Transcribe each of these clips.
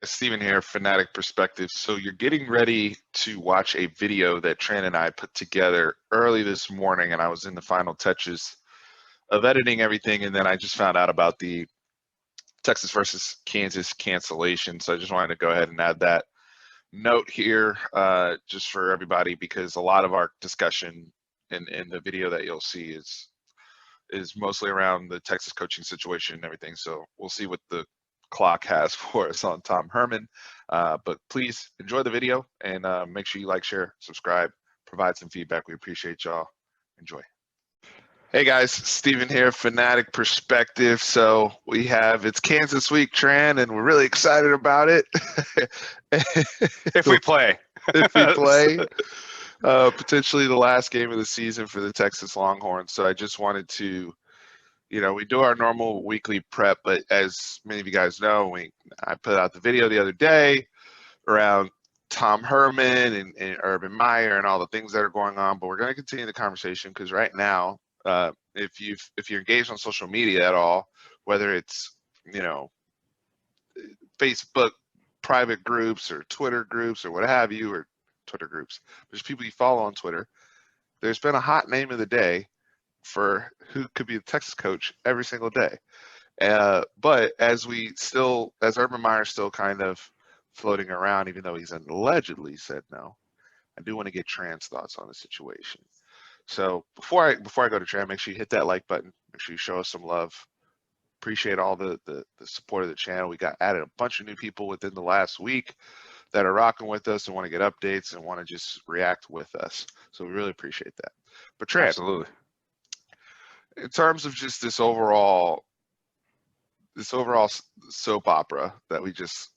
Steven here, Fanatic Perspective. So you're getting ready to watch a video that Tran and I put together early this morning, and I was in the final touches of editing everything, and then I just found out about the Texas versus Kansas cancellation. So I just wanted to go ahead and add that note here just for everybody, because a lot of our discussion in the video that you'll see is mostly around the Texas coaching situation and everything. So we'll see what the clock has for us on Tom Herman. But please enjoy the video and make sure you like, share, subscribe, provide some feedback. We appreciate y'all. Enjoy. Hey guys, Steven here, Fanatic Perspective. So it's Kansas week, Tran, and we're really excited about it. If we play. If we play. Potentially the last game of the season for the Texas Longhorns. So I just wanted to, we do our normal weekly prep, but as many of you guys know, I put out the video the other day around Tom Herman and Urban Meyer and all the things that are going on. But we're going to continue the conversation because right now, if you're engaged on social media at all, whether it's Facebook private groups or Twitter groups or what have you, or Twitter groups, there's people you follow on Twitter. There's been a hot name of the day for who could be the Texas coach every single day. But as Urban Meyer's still kind of floating around, even though he's allegedly said no, I do want to get Tran's thoughts on the situation. So before I go to Tran, make sure you hit that like button. Make sure you show us some love. Appreciate all the support of the channel. We got added a bunch of new people within the last week that are rocking with us and want to get updates and want to just react with us. So we really appreciate that. But Tran, Absolutely. In terms of just this overall soap opera that we just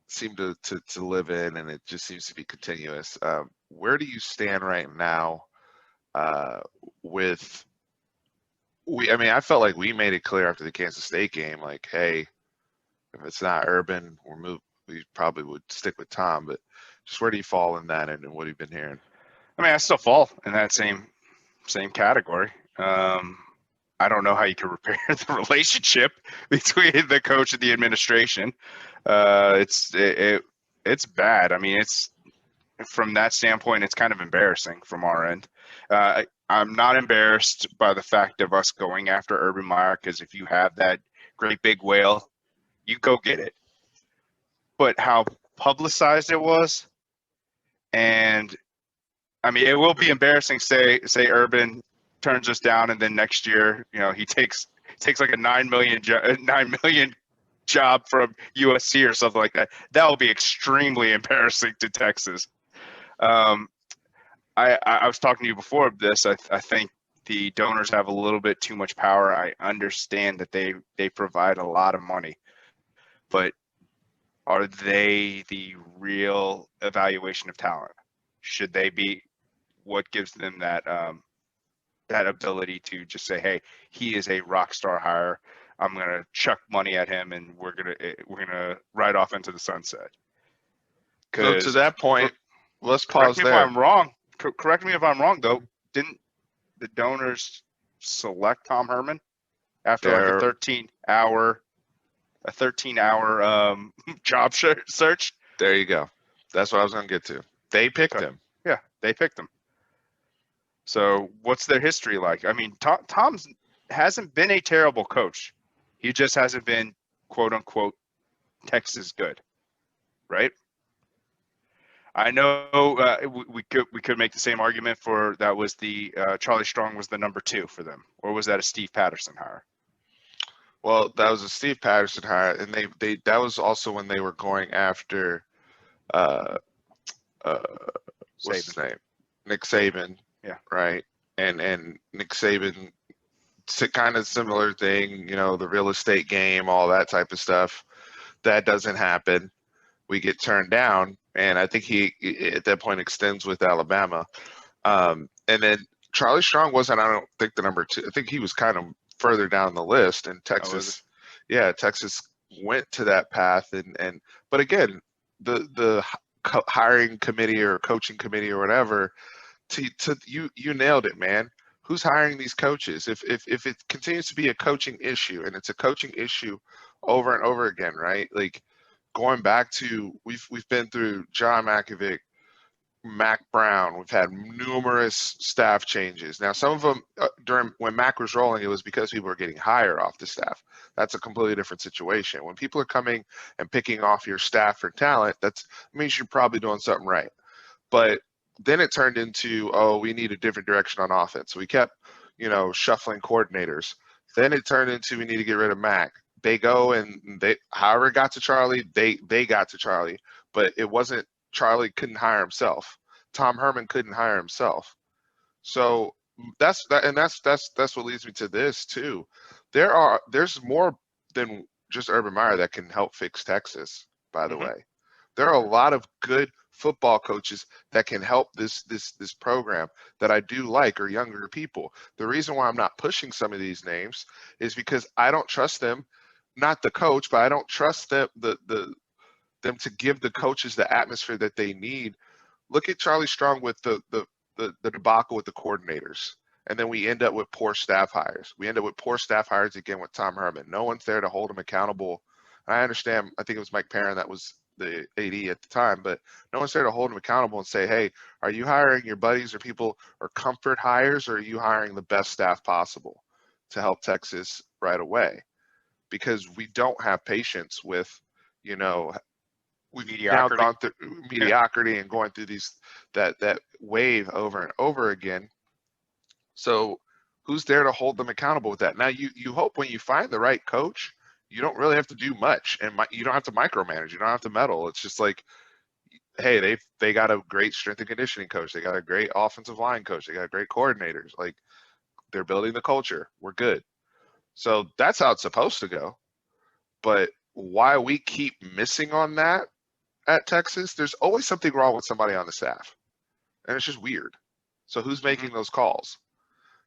seem to live in, and it just seems to be continuous, where do you stand right now I felt like we made it clear after the Kansas State game, like, hey, if it's not Urban, we probably would stick with Tom. But just where do you fall in that, and what have you been hearing? I still fall in that same category. I don't know how you can repair the relationship between the coach and the administration. It's bad. It's from that standpoint, it's kind of embarrassing from our end. I'm not embarrassed by the fact of us going after Urban Meyer, because if you have that great big whale, you go get it. But how publicized it was, and it will be embarrassing. Say Urban turns us down, and then next year, he takes like a $9 million job from USC or something like that. That will be extremely embarrassing to Texas. I was talking to you before of this. I think the donors have a little bit too much power. I understand that they provide a lot of money, but are they the real evaluation of talent? Should they be what gives them that ability to just say, hey, he is a rock star hire. I'm gonna chuck money at him, and we're gonna ride off into the sunset. So to that point, let's pause there. If I'm wrong. Correct me if I'm wrong, though. Didn't the donors select Tom Herman after like a 13-hour job search? There you go. That's what I was going to get to. They picked him. Yeah, they picked him. So what's their history like? Tom hasn't been a terrible coach. He just hasn't been, quote unquote, Texas good, right? I know we could make the same argument for that was the Charlie Strong was the number 2 for them, or was that a Steve Patterson hire? Well, that was a Steve Patterson hire, and that was also when they were going after what's his name, Nick Saban. Yeah. Right. And Nick Saban, kind of similar thing, the real estate game, all that type of stuff. That doesn't happen. We get turned down. And I think he, at that point, extends with Alabama. And then Charlie Strong wasn't, I don't think, the number 2. I think he was kind of further down the list. And Texas, Texas went to that path. But again, the hiring committee or coaching committee or whatever, you nailed it, man. Who's hiring these coaches? If it continues to be a coaching issue, and it's a coaching issue over and over again, right? Like, going back to we've been through John Malkovich, Mac Brown. We've had numerous staff changes. Now, some of them during when Mac was rolling, it was because people were getting hired off the staff. That's a completely different situation. When people are coming and picking off your staff for talent, that means you're probably doing something right. But then it turned into, oh, we need a different direction on offense. So we kept, shuffling coordinators. Then it turned into we need to get rid of Mac. They go and they, however it got to Charlie, they got to Charlie, but it wasn't Charlie couldn't hire himself. Tom Herman couldn't hire himself. So that's what leads me to this too. There's more than just Urban Meyer that can help fix Texas, by the way. There are a lot of good football coaches that can help this program that I do like, or younger people. The reason why I'm not pushing some of these names is because I don't trust them, not the coach, but I don't trust them to give the coaches the atmosphere that they need. Look at Charlie Strong with the debacle with the coordinators. And then we end up with poor staff hires. We end up with poor staff hires again with Tom Herman. No one's there to hold him accountable. And I understand, I think it was Mike Perrin that was the AD at the time, but no one's there to hold him accountable and say, hey, are you hiring your buddies or people or comfort hires, or are you hiring the best staff possible to help Texas right away? Because we don't have patience with, we've now gone through mediocrity and going through that wave over and over again. So who's there to hold them accountable with that? Now you hope when you find the right coach, you don't really have to do much, and you don't have to micromanage. You don't have to meddle. It's just like, hey, they got a great strength and conditioning coach. They got a great offensive line coach. They got great coordinators. Like, they're building the culture. We're good. So that's how it's supposed to go. But why we keep missing on that at Texas, there's always something wrong with somebody on the staff, and it's just weird. So who's making those calls,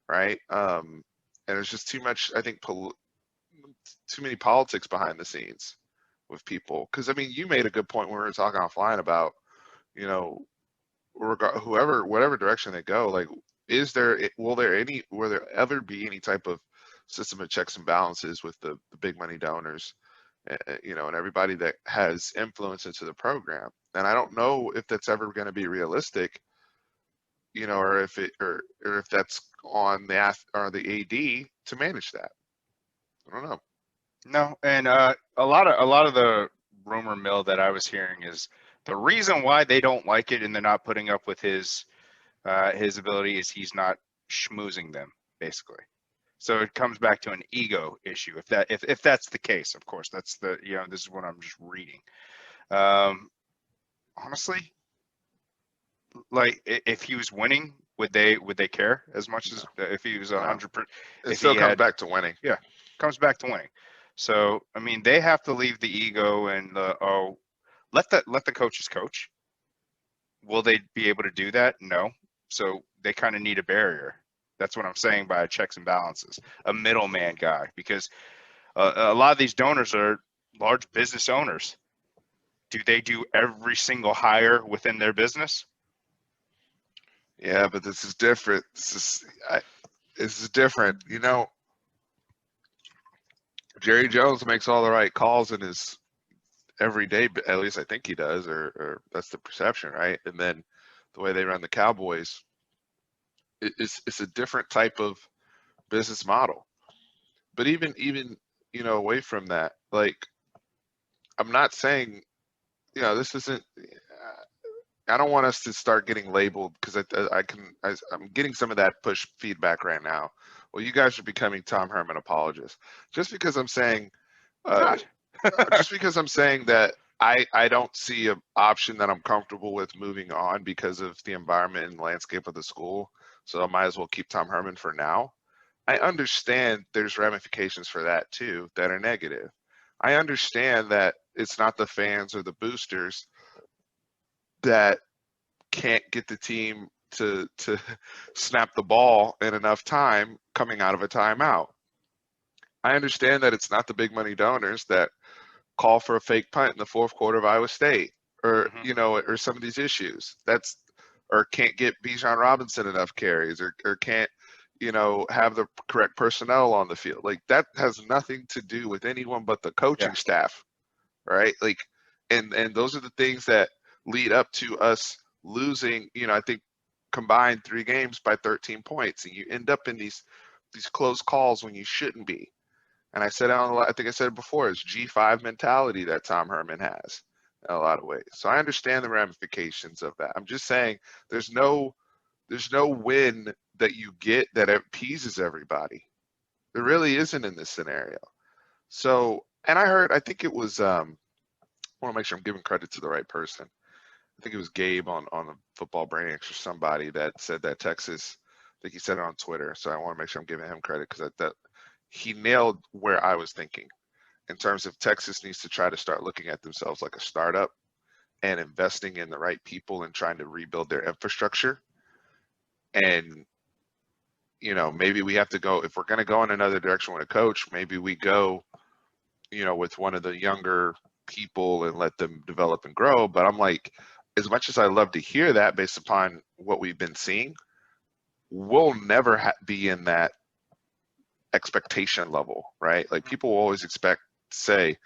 right? And there's just too much, I think, too many politics behind the scenes with people. Because I mean, you made a good point when we were talking offline about, whatever direction they go. Like, will there ever be any type of system of checks and balances with the big money donors, and everybody that has influence into the program? And I don't know if that's ever going to be realistic, or if that's on the AD to manage that. I don't know. No, and a lot of the rumor mill that I was hearing is the reason why they don't like it and they're not putting up with his ability is he's not schmoozing them, basically. So it comes back to an ego issue. If that's the case, of course, that's this is what I'm just reading. Honestly, like, if he was winning, would they care as much as if he was 100%? It still comes back to winning. Yeah, comes back to winning. So I mean, they have to leave the ego and let the coaches coach. Will they be able to do that? No. So they kind of need a barrier. That's what I'm saying by checks and balances, a middleman guy, because a lot of these donors are large business owners. Do they do every single hire within their business? Yeah, but this is different. This is different. Jerry Jones makes all the right calls in his every day, at least I think he does, or that's the perception, right? And then the way they run the Cowboys, it's a different type of business model. But even away from that, like, I'm not saying, this isn't. I don't want us to start getting labeled, because I'm getting some of that push feedback right now. Well, you guys are becoming Tom Herman apologists. Just because I'm saying, just because I'm saying that I don't see an option that I'm comfortable with moving on because of the environment and landscape of the school. So I might as well keep Tom Herman for now. I understand there's ramifications for that too that are negative. I understand that it's not the fans or the boosters that can't get the team to snap the ball in enough time coming out of a timeout. I understand that it's not the big money donors that call for a fake punt in the fourth quarter of Iowa State, or or some of these issues. Or can't get Bijan Robinson enough carries, or can't have the correct personnel on the field. Like, that has nothing to do with anyone but the coaching staff, right? Like, And those are the things that lead up to us losing, I think combined 3 games by 13 points, and you end up in these close calls when you shouldn't be. And I said, I think I said it before, it's G5 mentality that Tom Herman has in a lot of ways. So I understand the ramifications of that. I'm just saying there's no win that you get that appeases everybody. There really isn't in this scenario. So, and I think it was, I want to make sure I'm giving credit to the right person. I think it was Gabe on the Football Branch or somebody that said that Texas, I think he said it on Twitter. So I want to make sure I'm giving him credit because that he nailed where I was thinking in terms of Texas needs to try to start looking at themselves like a startup and investing in the right people and trying to rebuild their infrastructure. And, maybe we have to go, if we're going to go in another direction with a coach, maybe we go, with one of the younger people and let them develop and grow. But I'm like, as much as I love to hear that based upon what we've been seeing, we'll never be in that expectation level, right? Like people will always say,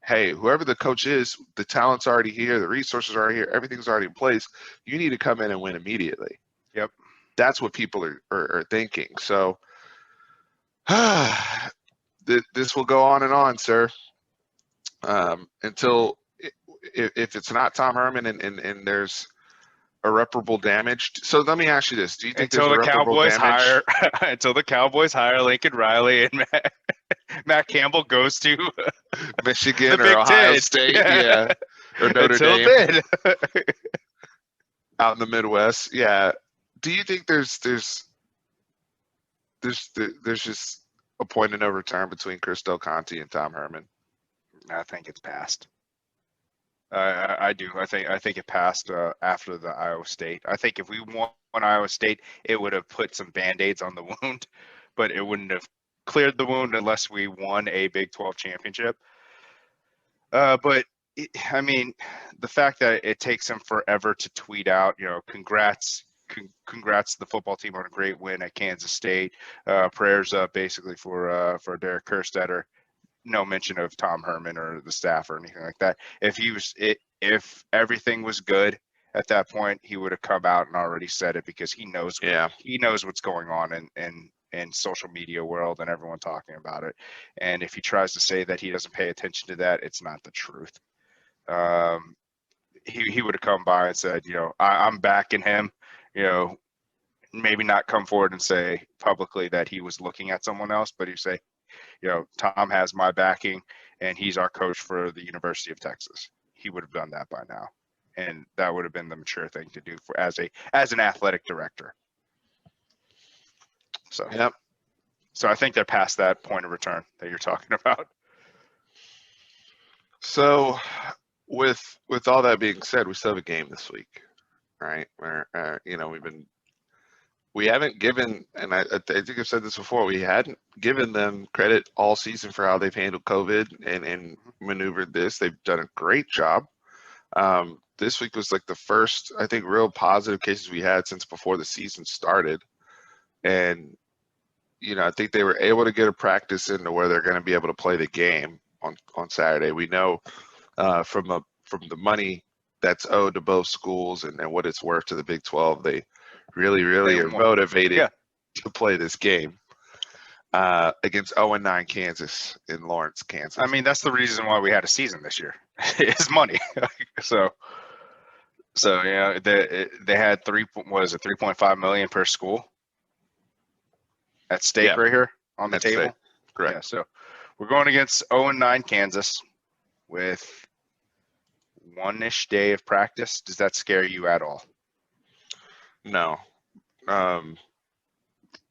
hey, whoever the coach is, the talent's already here, the resources are already here, everything's already in place. You need to come in and win immediately. Yep. That's what people are thinking. So this will go on and on, sir, until if it's not Tom Herman and there's irreparable damage. So let me ask you this: do you think until there's irreparable damage? Until the Cowboys hire Lincoln Riley and Matt Campbell goes to Michigan or Ohio State, yeah, or Notre Dame, then. out in the Midwest, yeah. Do you think there's just a point of no return between Chris Del Conte and Tom Herman? I think it's passed. I do. I think it passed after the Iowa State. I think if we won Iowa State, it would have put some Band-Aids on the wound, but it wouldn't have cleared the wound unless we won a Big 12 championship. But the fact that it takes him forever to tweet out, congrats to the football team on a great win at Kansas State. Prayers up basically for Derek Kerstetter. No mention of Tom Herman or the staff or anything like that. If everything was good at that point, he would have come out and already said it because he knows what's going on in social media world and everyone talking about it. And if he tries to say that he doesn't pay attention to that, it's not the truth. He would have come by and said, I'm backing him, maybe not come forward and say publicly that he was looking at someone else, but he'd say, Tom has my backing and he's our coach for the University of Texas. He would have done that by now. And that would have been the mature thing to do as an athletic director. So, yep. So I think they're past that point of return that you're talking about. So with all that being said, we still have a game this week, right? Where, we haven't given, and I think I've said this before, we hadn't given them credit all season for how they've handled COVID and maneuvered this. They've done a great job. This week was like the first, I think, real positive cases we had since before the season started. And, I think they were able to get a practice into where they're going to be able to play the game on Saturday. We know from the money that's owed to both schools and what it's worth to the Big 12, they really are motivated to play this game against 0-9 Kansas in Lawrence, Kansas. That's the reason why we had a season this year is money. So they had 3.5 million per school at stake right here on the table. Stake. Correct. Yeah, so we're going against 0-9 Kansas with one-ish day of practice. Does that scare you at all? No.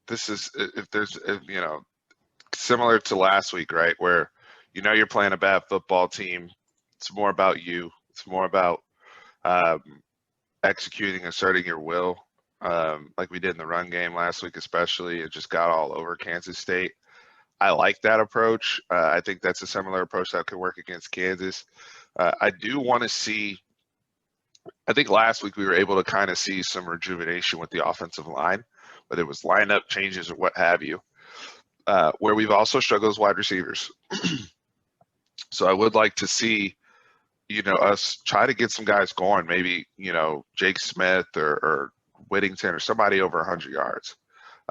This is, if there's, similar to last week, right? Where, you're playing a bad football team. It's more about you. It's more about executing, asserting your will, like we did in the run game last week, especially. It just got all over Kansas State. I like that approach. I think that's a similar approach that could work against Kansas. I do want to see, I think last week we were able to kind of see some rejuvenation with the offensive line, whether it was lineup changes or what have you, where we've also struggled as wide receivers. So I would like to see, us try to get some guys going. Maybe Jake Smith or Whittington or somebody over 100 yards.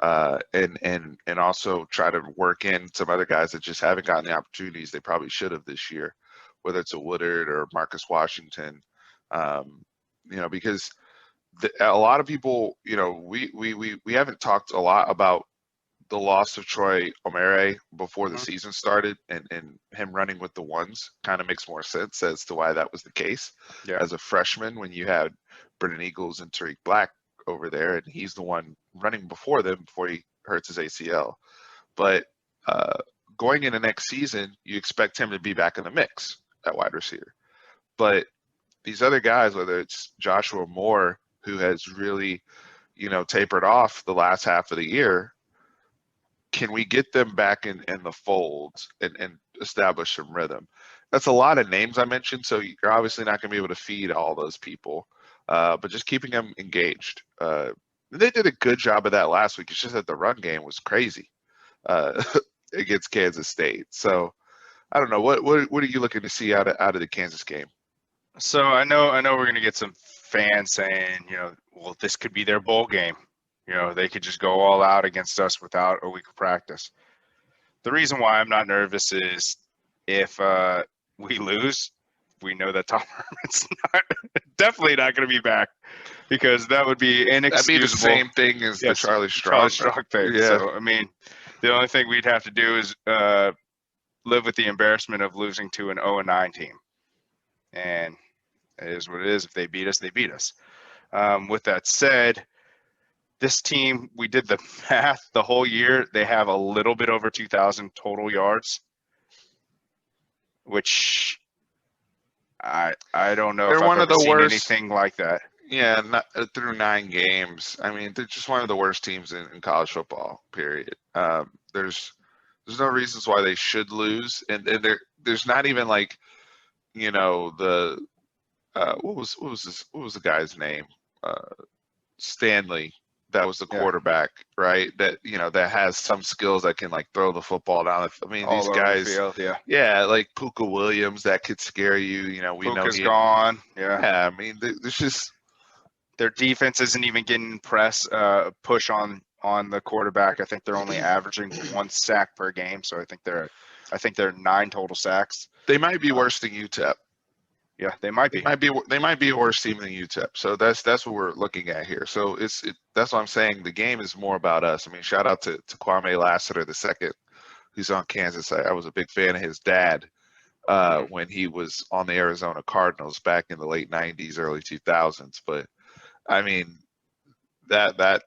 And also try to work in some other guys that just haven't gotten the opportunities they probably should have this year, whether it's a Woodard or Marcus Washington, because a lot of people, we haven't talked a lot about the loss of Troy O'Meara before the season started, and him running with the ones kind of makes more sense as to why that was the case. Yeah. As a freshman, when you had Brennan Eagles and Tariq Black over there, and he's the one running before them before he hurts his ACL. But going into next season, you expect him to be back in the mix at wide receiver. But these other guys, whether it's Joshua Moore, who has really, tapered off the last half of the year, can we get them back in the fold and establish some rhythm? That's a lot of names I mentioned, so you're obviously not going to be able to feed all those people, but just keeping them engaged. They did a good job of that last week. It's just that the run game was crazy against Kansas State. So I don't know. What are you looking to see out of the Kansas game? So I know we're going to get some fans saying, well, this could be their bowl game. They could just go all out against us without a week of practice. The reason why I'm not nervous is if we lose, we know that Tom Herman's definitely not going to be back, because that would be inexcusable. That'd be the same thing as the Charlie Strong thing. Yeah. So, I mean, the only thing we'd have to do is live with the embarrassment of losing to an 0-9 team. And it is what it is. If they beat us, they beat us. With that said, this team, we did the math the whole year. They have a little bit over 2,000 total yards, which I don't know if I've ever seen anything like that. Yeah, not through 9 games. I mean, they're just one of the worst teams in college football, period. There's no reasons why they should lose, and there's not even like, the what was the guy's name? Stanley. That was the quarterback, right? That that has some skills that can like throw the football down. I mean, all these over guys, the field, like Puka Williams, that could scare you. We Puka's know gone. Yeah, I mean, there's just their defense isn't even getting push on the quarterback. I think they're only averaging 1 sack per game, so I think they're 9 total sacks. They might be worse than UTEP. Yeah, they might be. They might be a worse team than UTEP. So that's what we're looking at here. So that's what I'm saying. The game is more about us. I mean, shout out to Kwame Lassiter II, who's on Kansas. I was a big fan of his dad when he was on the Arizona Cardinals back in the late 90s, early 2000s. But I mean, that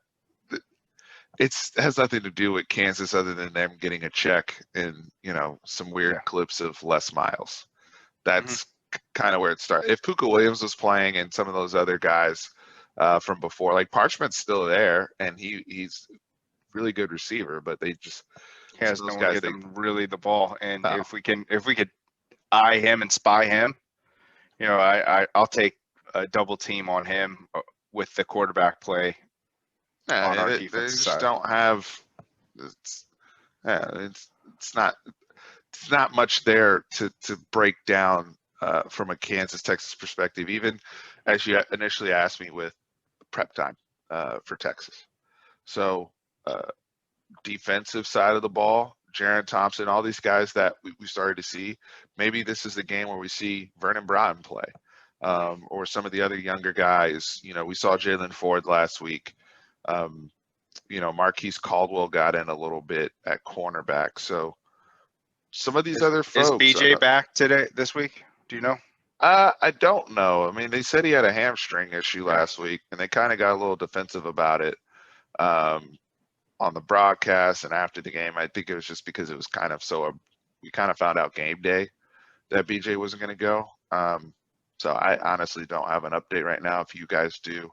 it has nothing to do with Kansas other than them getting a check and some weird clips of Les Miles. That's kind of where it started. If Puka Williams was playing and some of those other guys from before, like Parchment's still there and he's really good receiver, but they just has no one get them really the ball. And if we could eye him and spy him, I'll take a double team on him with the quarterback play. On our they just side. Don't have. It's not much there to break down from a Kansas Texas perspective. Even as you initially asked me with prep time for Texas, so defensive side of the ball, Jaron Thompson, all these guys that we started to see. Maybe this is the game where we see Vernon Broughton play, or some of the other younger guys. We saw Jalen Ford last week. Marquise Caldwell got in a little bit at cornerback. So some of these other folks. Is BJ back this week? Do you know? I don't know. I mean, they said he had a hamstring issue last week, and they kind of got a little defensive about it on the broadcast and after the game. I think it was just because it was kind of we kind of found out game day that BJ wasn't going to go. So I honestly don't have an update right now. If you guys do,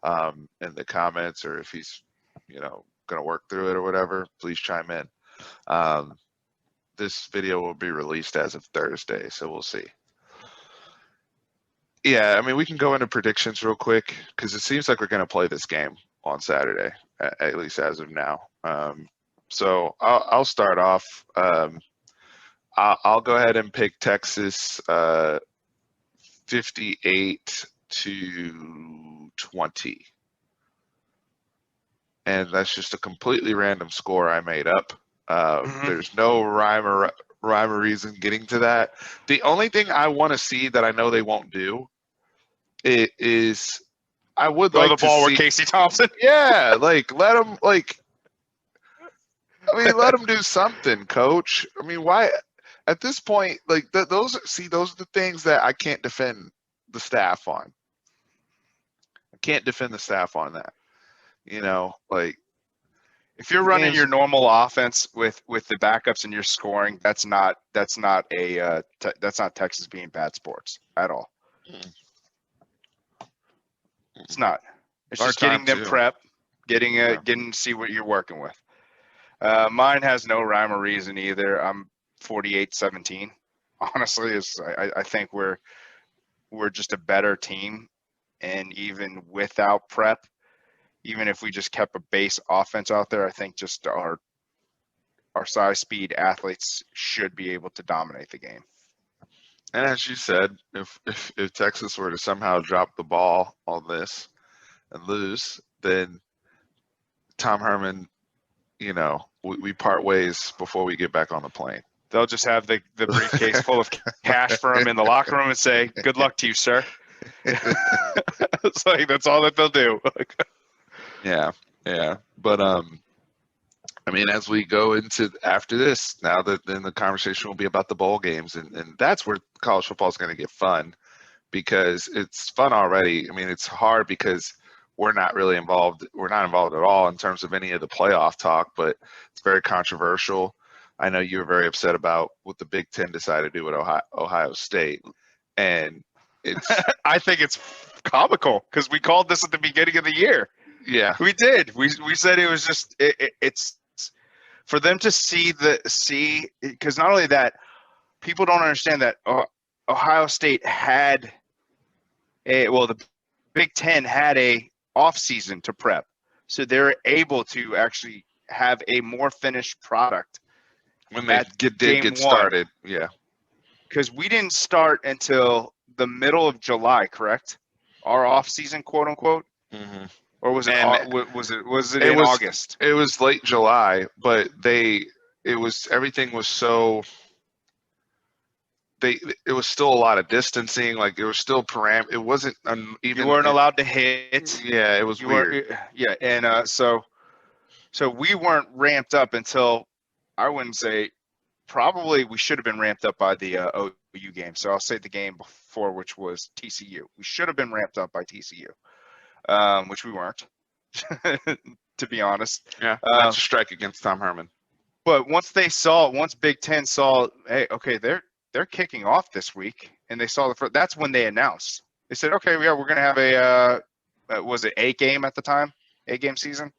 in the comments, or if he's going to work through it or whatever, please chime in. This video will be released as of Thursday, so we'll see. Yeah, I mean, we can go into predictions real quick because it seems like we're going to play this game on Saturday, at least as of now. So I'll start off. I'll go ahead and pick Texas 58-20. And that's just a completely random score I made up. There's no rhyme or reason getting to that. The only thing I want to see that I know they won't do is I would throw like the to ball see. with Casey Thompson. Yeah, like let them let them do something, coach. I mean, why at this point, like those are the things that I can't defend the staff on. I can't defend the staff on that. Like if you're running your normal offense with the backups and you're scoring, that's not Texas being bad sports at all. It's not. It's just getting them prep, getting to see what you're working with. Mine has no rhyme or reason either. I'm 48-17. Honestly, I think we're just a better team, and even without prep, even if we just kept a base offense out there, I think just our size, speed athletes should be able to dominate the game. And as you said, if Texas were to somehow drop the ball on this and lose, then Tom Herman, we part ways before we get back on the plane. They'll just have the briefcase full of cash for him in the locker room and say, "Good luck to you, sir." It's like that's all that they'll do. Yeah. But I mean, as we go into after this, now that then the conversation will be about the bowl games, and that's where college football is going to get fun, because it's fun already. I mean, it's hard because we're not really involved. We're not involved at all in terms of any of the playoff talk, but it's very controversial. I know you were very upset about what the Big Ten decided to do with Ohio State, and it's. I think it's comical because we called this at the beginning of the year. Yeah, we did. We said it was just it's for them to see because not only that, people don't understand that Ohio State had the Big Ten had a off season to prep, so they're able to actually have a more finished product when they did get started. Yeah, because we didn't start until the middle of July, correct? Our off season, quote unquote. Mm-hmm. Or was it in August? It was late July, but everything was so. It was still a lot of distancing. Like there was still It wasn't even. You weren't allowed to hit. Yeah, it was weird. And so we weren't ramped up until, I wouldn't say, probably we should have been ramped up by the OU game. So I'll say the game before, which was TCU. We should have been ramped up by TCU, which we weren't, to be honest. Yeah, that's a strike against Tom Herman. But once Big Ten saw, hey, okay, they're kicking off this week, and they saw that's when they announced. They said, okay, we're going to have was it 8 game at the time? 8 game season?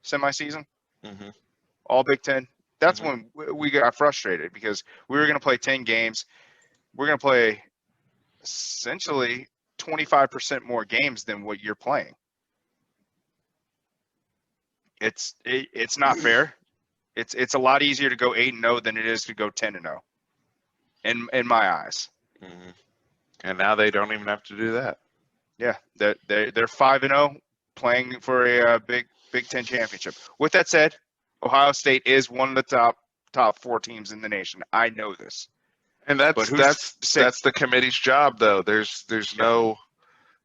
Semi-season? Mm-hmm. All Big Ten? That's when we got frustrated because we were going to play 10 games. We're going to play essentially 25% more games than what you're playing. It's not fair. It's a lot easier to go 8-0 than it is to go 10-0. In my eyes. Mm-hmm. And now they don't even have to do that. Yeah, they're 5-0, playing for a Big Ten championship. With that said, Ohio State is one of the top 4 teams in the nation. I know this. And that's the committee's job, though. There's no,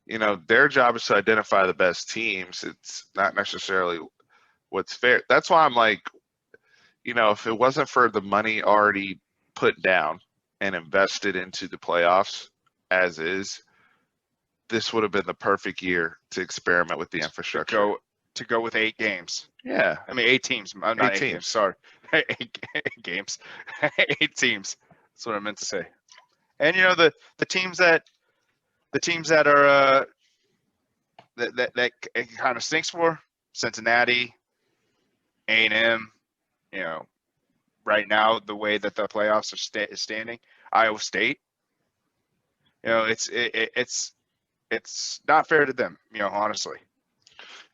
their job is to identify the best teams. It's not necessarily what's fair. That's why I'm like, if it wasn't for the money already put down and invested into the playoffs as is, this would have been the perfect year to experiment with the infrastructure. To go with 8 games. Yeah. I mean, 8 teams. Not 8 teams. Sorry. 8 games. 8 teams. That's what I meant to say. And the teams that are that it kind of stinks for, Cincinnati, A&M, right now the way that the playoffs are standing, Iowa State. It's not fair to them, honestly.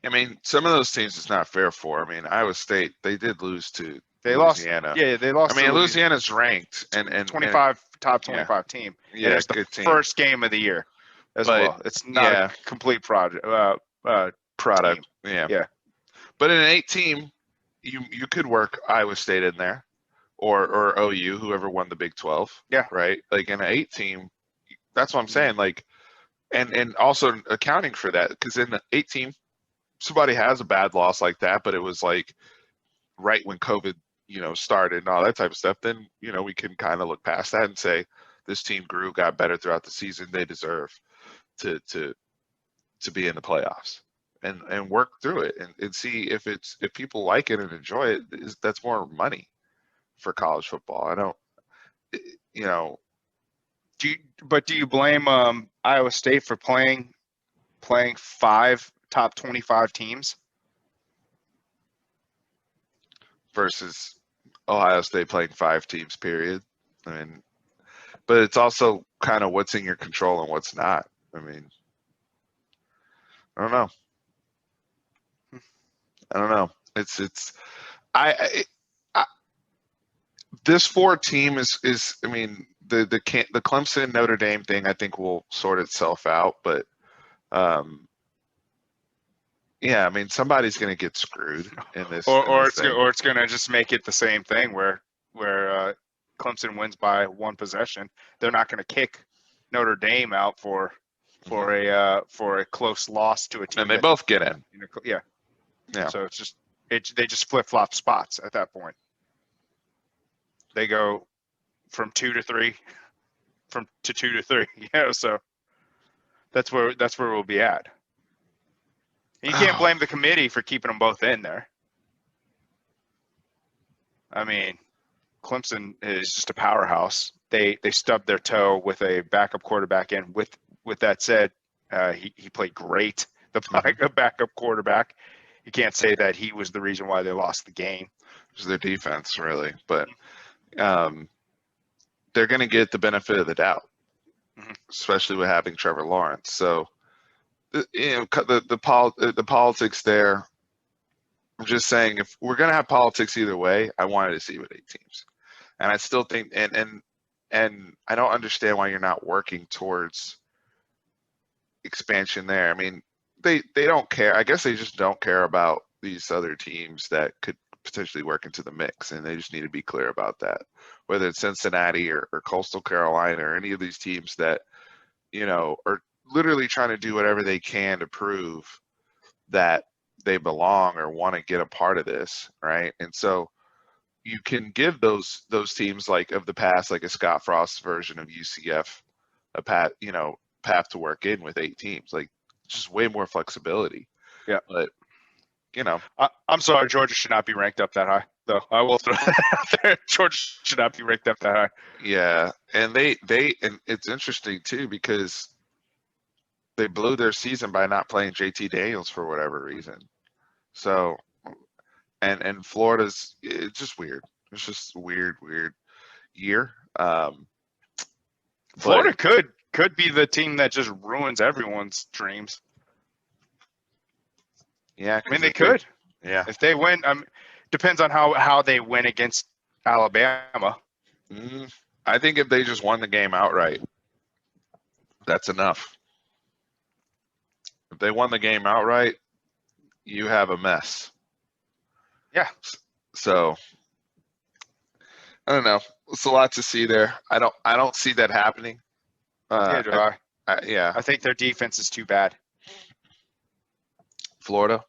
I mean, some of those teams it's not fair for. I mean, Iowa State, they did lose to Louisiana. Yeah, they lost. I mean, Louisiana's ranked and 25 top Yeah. 25 team. Yeah, And it's the good team. first game of the year as But, well. It's not yeah. a complete product. Product. Team. Yeah. Yeah. But in an 8 team, you could work Iowa State in there, or OU, whoever won the Big 12. Yeah. Right. Like in an 8 team, that's what I'm saying. Like, and also accounting for that, because in the 8 team, somebody has a bad loss like that, but it was like right when COVID, started and all that type of stuff. Then we can kind of look past that and say this team grew, got better throughout the season. They deserve to be in the playoffs. And work through it and see if people like it and enjoy it. That's more money for college football. I don't, Do you blame Iowa State for playing 5 top 25 teams versus Ohio State playing 5 teams, period. I mean, but it's also kind of what's in your control and what's not. I mean, I don't know. This 4 team is. I mean, the Clemson Notre Dame thing I think will sort itself out, but yeah, I mean somebody's going to get screwed in this. or it's going to just make it the same thing where Clemson wins by 1 possession. They're not going to kick Notre Dame out for a close loss to a team. And they both get in. Yeah. Yeah. So they just flip-flop spots at that point. They go from 2 to 3, to 2 to 3. Yeah, so that's where we'll be at. And you can't blame the committee for keeping them both in there. I mean, Clemson is just a powerhouse. They stubbed their toe with a backup quarterback in. With that said, he played great. The backup quarterback. You can't say that he was the reason why they lost the game. It was their defense, really. But they're going to get the benefit of the doubt, especially with having Trevor Lawrence. So, the politics there. I'm just saying, if we're going to have politics either way, I wanted to see with 8 teams, and I still think, and I don't understand why you're not working towards expansion there. I mean, they don't care. I guess they just don't care about these other teams that could potentially work into the mix, and they just need to be clear about that. Whether it's Cincinnati or Coastal Carolina or any of these teams that are literally trying to do whatever they can to prove that they belong or want to get a part of this, right? And so you can give those teams like of the past, like a Scott Frost version of UCF, a path to work in with 8 teams, like just way more flexibility. Yeah, but I'm sorry, Georgia should not be ranked up that high, though. I will throw that out there. Georgia should not be ranked up that high. Yeah, and and it's interesting too because they blew their season by not playing JT Daniels for whatever reason. So, and Florida's, it's just weird. It's just a weird year. Florida could be the team that just ruins everyone's dreams. Yeah, I mean they could. Yeah, if they win, depends on how they win against Alabama. I think if they just won the game outright, that's enough. If they won the game outright, you have a mess. Yeah. So I don't know. It's a lot to see there. I don't see that happening. Do I. Yeah. I think their defense is too bad. Florida.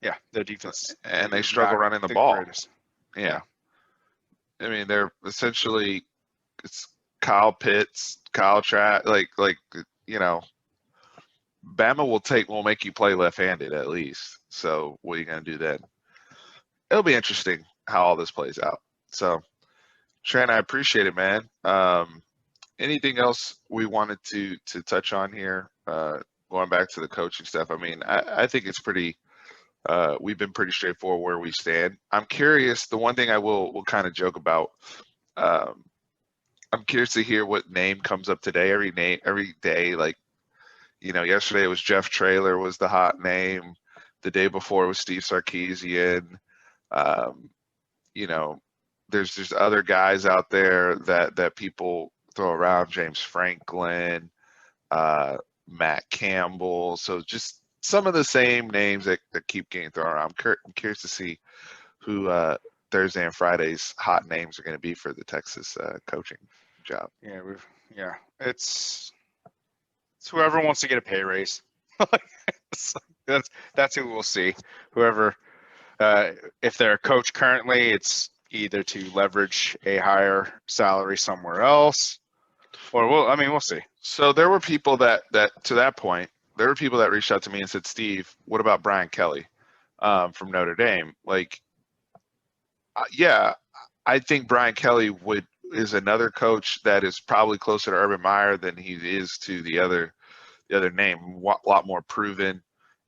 Yeah, their defense. And they struggle running the ball. Greatest. Yeah. I mean, they're essentially it's Kyle Pitts, Kyle Trask, like Bama will make you play left-handed at least. So what are you going to do then? It'll be interesting how all this plays out. So, Trent, I appreciate it, man. Anything else we wanted to touch on here? Going back to the coaching stuff. I mean, I think it's pretty. We've been pretty straightforward where we stand. I'm curious. The one thing I will kind of joke about. I'm curious to hear what name comes up today. Every day, like yesterday it was Jeff Traylor was the hot name. The day before it was Steve Sarkisian. There's other guys out there that people throw around, James Franklin, Matt Campbell. So just some of the same names that keep getting thrown around. I'm curious to see who Thursday and Friday's hot names are going to be for the Texas coaching job. Yeah, it's whoever wants to get a pay raise. That's who we'll see. Whoever, if they're a coach currently, it's either to leverage a higher salary somewhere else, or we'll see. So there were people that to that point, there were people that reached out to me and said, Steve, what about Brian Kelly from Notre Dame? Like, yeah, I think Brian Kelly is another coach that is probably closer to Urban Meyer than he is to the other name. A lot more proven,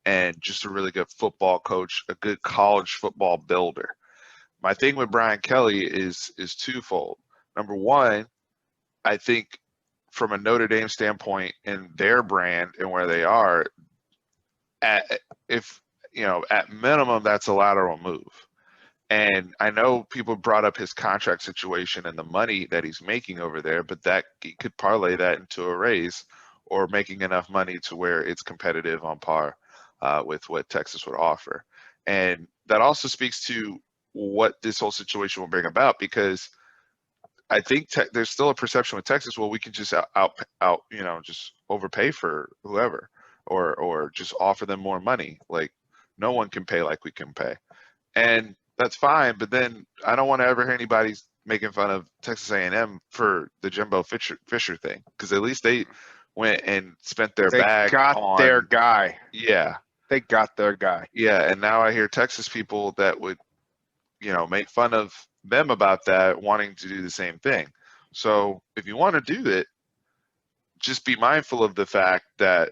and just a really good football coach, a good college football builder. My thing with Brian Kelly is twofold. Number one, I think from a Notre Dame standpoint and their brand and where they are, at minimum, that's a lateral move. And I know people brought up his contract situation and the money that he's making over there, but that he could parlay that into a raise or making enough money to where it's competitive on par with what Texas would offer. And that also speaks to what this whole situation will bring about, because I think there's still a perception with Texas, well, we can just just overpay for whoever or just offer them more money. Like, no one can pay like we can pay. And that's fine, but then I don't want to ever hear anybody making fun of Texas A&M for the Jimbo Fisher thing, because at least they went and spent their bag on their guy. Yeah, they got their guy. Yeah, and now I hear Texas people that would, make fun of them about that, wanting to do the same thing. So if you want to do it, just be mindful of the fact that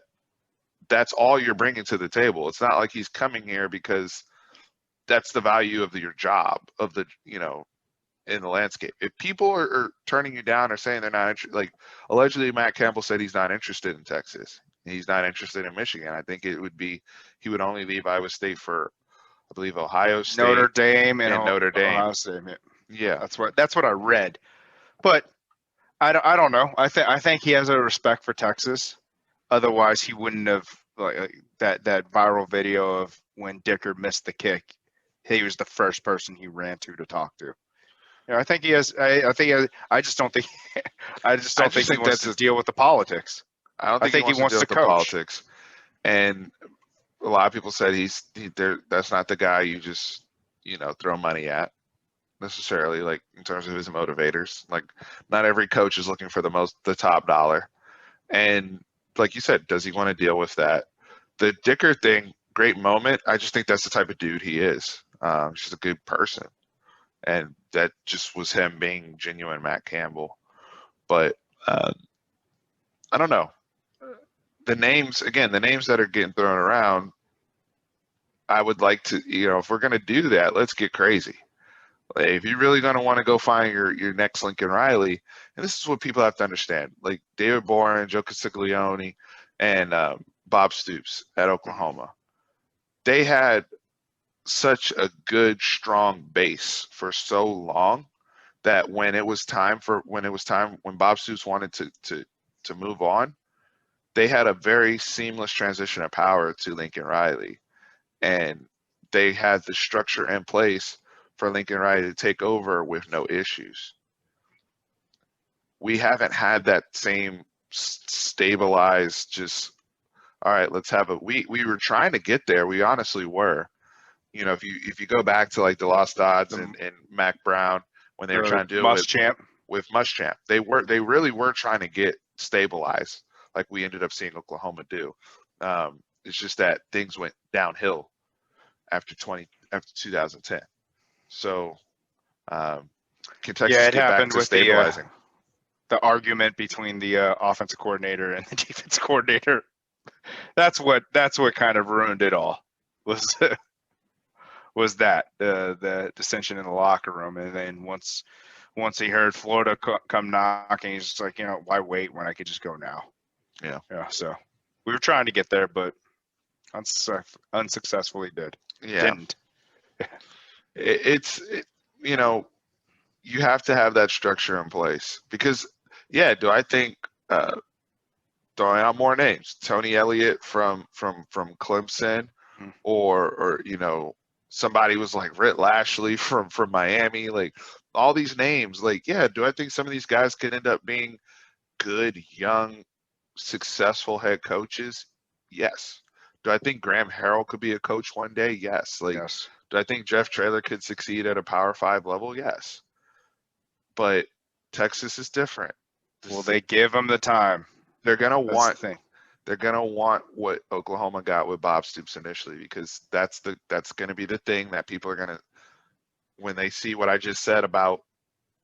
that's all you're bringing to the table. It's not like he's coming here because that's the value of your job, of the, in the landscape. If people are turning you down or saying they're not interested, like allegedly Matt Campbell said he's not interested in Texas. He's not interested in Michigan. I think he would only leave Iowa State for, I believe, Ohio State, Notre Dame, and Notre Dame. Ohio State. Yeah, that's what I read. But I don't know. I think he has a respect for Texas. Otherwise, he wouldn't have that viral video of when Dicker missed the kick. He was the first person he ran to talk to. I think he has. I just don't think. I just don't think he wants to deal with the politics. I don't think he wants to deal with the politics. And a lot of people said that's not the guy you just throw money at necessarily, like in terms of his motivators. Like, not every coach is looking for the top dollar. And like you said, does he want to deal with that? The Dicker thing, great moment. I just think that's the type of dude he is. Just a good person. And that just was him being genuine Matt Campbell. But I don't know. The names that are getting thrown around, I would like to, if we're going to do that, let's get crazy. Like, if you're really going to want to go find your next Lincoln Riley, and this is what people have to understand, like David Boren, Joe Castiglione, and Bob Stoops at Oklahoma, they had such a good, strong base for so long that when Bob Stoops wanted to move on, they had a very seamless transition of power to Lincoln Riley, and they had the structure in place for Lincoln Riley to take over with no issues. We haven't had that same stabilized, just, all right, let's have we were trying to get there. We honestly were. If you go back to like the Lost Odds and Mac Brown, when they were trying to do it with Muschamp, they really were trying to get stabilized, like we ended up seeing Oklahoma do. It's just that things went downhill after 2010. So can Texas get back to stabilizing? The argument between the offensive coordinator and the defensive coordinator. That's what kind of ruined it all. Was that the dissension in the locker room. And then once he heard Florida come knocking, he's just like, why wait when I could just go now? Yeah. So we were trying to get there, but unsuccessfully did. Yeah. Didn't. You have to have that structure in place, because Yeah, do I think throwing out more names, Tony Elliott from Clemson, Mhm. or somebody was like Ritt Lashley from Miami, like all these names, like, yeah, do I think some of these guys could end up being good, young, successful head coaches? Yes. Do I think Graham Harrell could be a coach one day? Yes. Like, Yes. do I think Jeff Traylor could succeed at a Power 5 level? Yes. But Texas is different. Will they give them the time? They're gonna That's the want thing. they're gonna want what Oklahoma got with Bob Stoops initially, because that's gonna be the thing that people are gonna, when they see what I just said about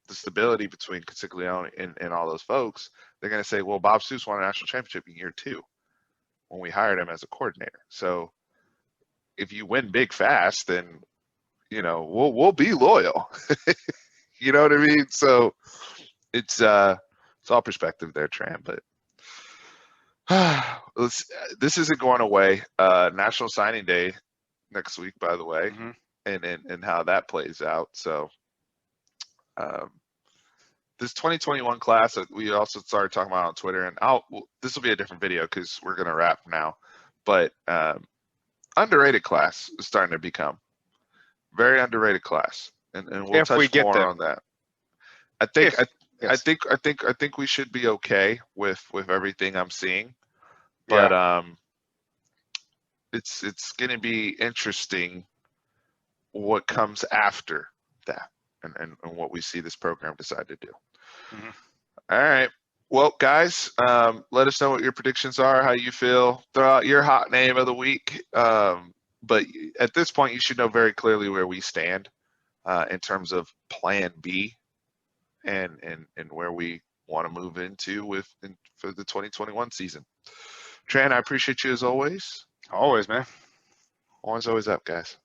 the stability between Consiglione and all those folks, they're gonna say, well, Bob Stoops won a national championship in year 2 when we hired him as a coordinator. So if you win big fast, then we'll be loyal. You know what I mean? So it's all perspective there, Tran, but this isn't going away. National Signing Day next week, by the way, Mm-hmm. and how that plays out. So um, this 2021 class, we also started talking about on Twitter, and this will be a different video because we're gonna wrap now. But underrated class is starting to become very underrated class, and we'll If we touch get more there. on that. I think Yes. I think we should be okay with everything I'm seeing, but Yeah. it's going to be interesting what comes after that, and what we see this program decide to do. Mm-hmm. All right. Well, guys, let us know what your predictions are, how you feel. Throw out your hot name of the week. But at this point, you should know very clearly where we stand in terms of Plan B, and where we want to move into for the 2021 season. Tran, I appreciate you as always. Always, man. Always up, guys.